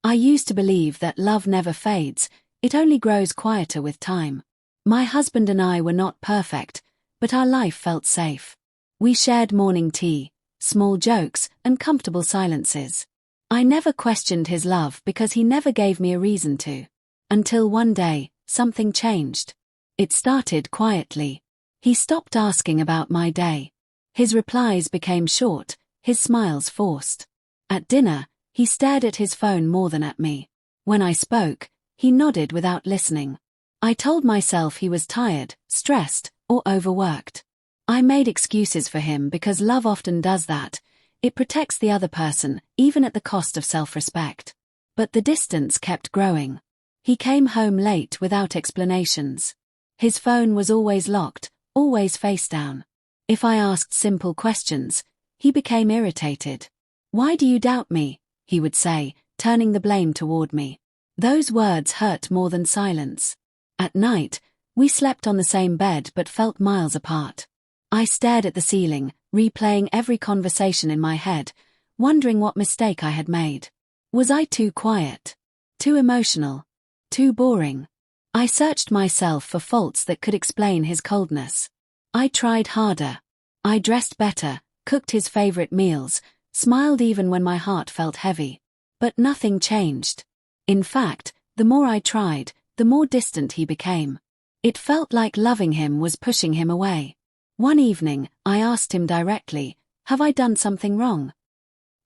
I used to believe that love never fades, it only grows quieter with time. My husband and I were not perfect, but our life felt safe. We shared morning tea, small jokes, and comfortable silences. I never questioned his love because he never gave me a reason to. Until one day, something changed. It started quietly. He stopped asking about my day. His replies became short, his smiles forced. At dinner, he stared at his phone more than at me. When I spoke, he nodded without listening. I told myself he was tired, stressed, or overworked. I made excuses for him because love often does that. It protects the other person, even at the cost of self-respect. But the distance kept growing. He came home late without explanations. His phone was always locked, always face down. If I asked simple questions, he became irritated. "Why do you doubt me?" he would say, turning the blame toward me. Those words hurt more than silence. At night, we slept on the same bed but felt miles apart. I stared at the ceiling, replaying every conversation in my head, wondering what mistake I had made. Was I too quiet? Too emotional? Too boring? I searched myself for faults that could explain his coldness. I tried harder. I dressed better, cooked his favorite meals, smiled even when my heart felt heavy. But nothing changed. In fact, the more I tried, the more distant he became. It felt like loving him was pushing him away. One evening, I asked him directly, "Have I done something wrong?"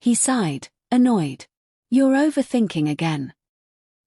He sighed, annoyed. "You're overthinking again."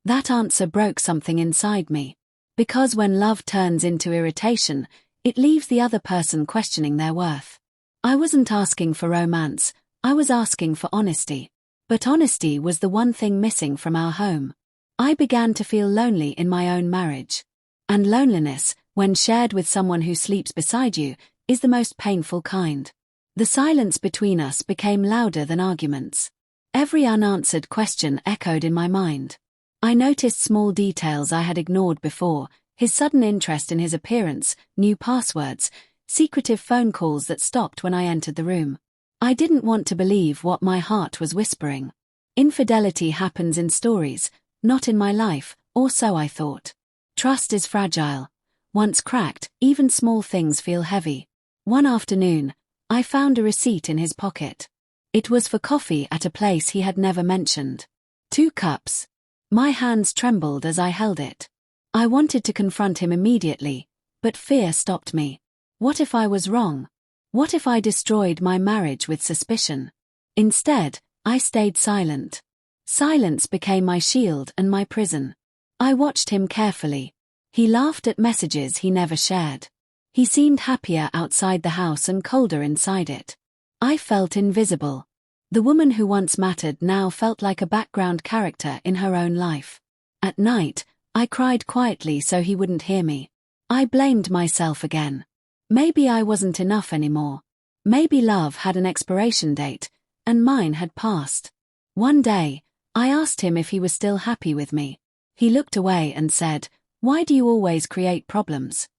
That answer broke something inside me. Because when love turns into irritation, it leaves the other person questioning their worth. I wasn't asking for romance, I was asking for honesty. But honesty was the one thing missing from our home. I began to feel lonely in my own marriage. And loneliness, when shared with someone who sleeps beside you, is the most painful kind. The silence between us became louder than arguments. Every unanswered question echoed in my mind. I noticed small details I had ignored before, his sudden interest in his appearance, new passwords, secretive phone calls that stopped when I entered the room. I didn't want to believe what my heart was whispering. Infidelity happens in stories, not in my life, or so I thought. Trust is fragile. Once cracked, even small things feel heavy. One afternoon, I found a receipt in his pocket. It was for coffee at a place he had never mentioned. 2 cups. My hands trembled as I held it. I wanted to confront him immediately, but fear stopped me. What if I was wrong? What if I destroyed my marriage with suspicion? Instead, I stayed silent. Silence became my shield and my prison. I watched him carefully. He laughed at messages he never shared. He seemed happier outside the house and colder inside it. I felt invisible. The woman who once mattered now felt like a background character in her own life. At night, I cried quietly so he wouldn't hear me. I blamed myself again. Maybe I wasn't enough anymore. Maybe love had an expiration date, and mine had passed. One day, I asked him if he was still happy with me. He looked away and said, "Why do you always create problems?"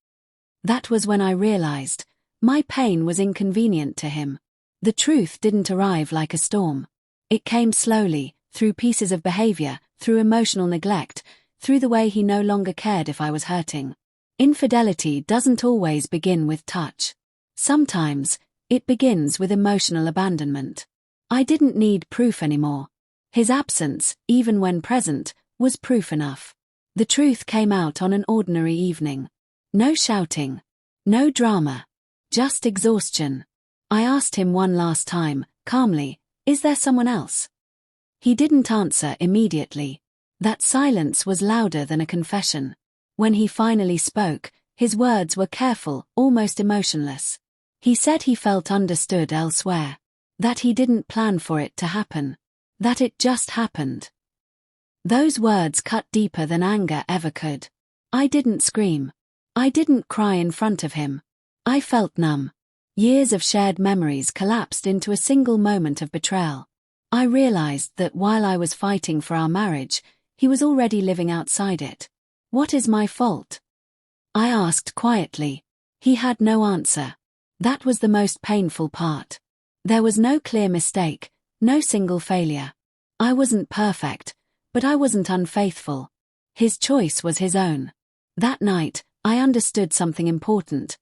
That was when I realized, my pain was inconvenient to him. The truth didn't arrive like a storm. It came slowly, through pieces of behavior, through emotional neglect, through the way he no longer cared if I was hurting. Infidelity doesn't always begin with touch. Sometimes, it begins with emotional abandonment. I didn't need proof anymore. His absence, even when present, was proof enough. The truth came out on an ordinary evening. No shouting. No drama. Just exhaustion. I asked him one last time, calmly, "Is there someone else?" He didn't answer immediately. That silence was louder than a confession. When he finally spoke, his words were careful, almost emotionless. He said he felt understood elsewhere. That he didn't plan for it to happen. That it just happened. Those words cut deeper than anger ever could. I didn't scream. I didn't cry in front of him. I felt numb. Years of shared memories collapsed into a single moment of betrayal. I realized that while I was fighting for our marriage, he was already living outside it. What is my fault? I asked quietly. He had no answer. That was the most painful part. There was no clear mistake, no single failure. I wasn't perfect, But I wasn't unfaithful. His choice was his own. That night, I understood something important.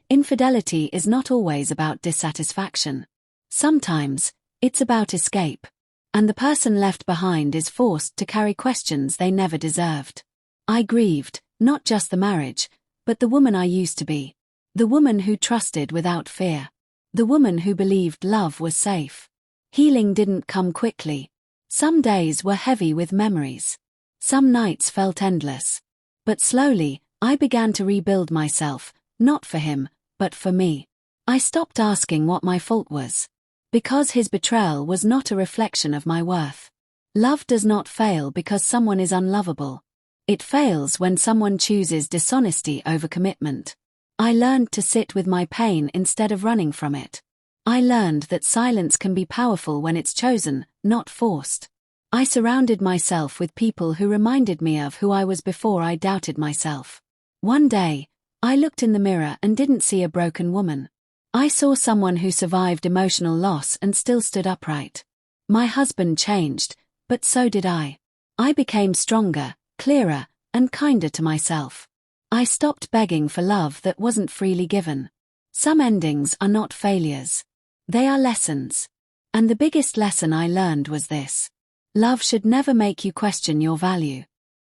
Infidelity is not always about dissatisfaction. Sometimes, it's about escape. And the person left behind is forced to carry questions they never deserved. I grieved, not just the marriage, but the woman I used to be. The woman who trusted without fear. The woman who believed love was safe. Healing didn't come quickly. Some days were heavy with memories. Some nights felt endless. But slowly, I began to rebuild myself, not for him, but for me. I stopped asking what my fault was. Because his betrayal was not a reflection of my worth. Love does not fail because someone is unlovable. It fails when someone chooses dishonesty over commitment. I learned to sit with my pain instead of running from it. I learned that silence can be powerful when it's chosen, not forced. I surrounded myself with people who reminded me of who I was before I doubted myself. One day, I looked in the mirror and didn't see a broken woman. I saw someone who survived emotional loss and still stood upright. My husband changed, but so did I. I became stronger, clearer, and kinder to myself. I stopped begging for love that wasn't freely given. Some endings are not failures. They are lessons. And the biggest lesson I learned was this. Love should never make you question your value.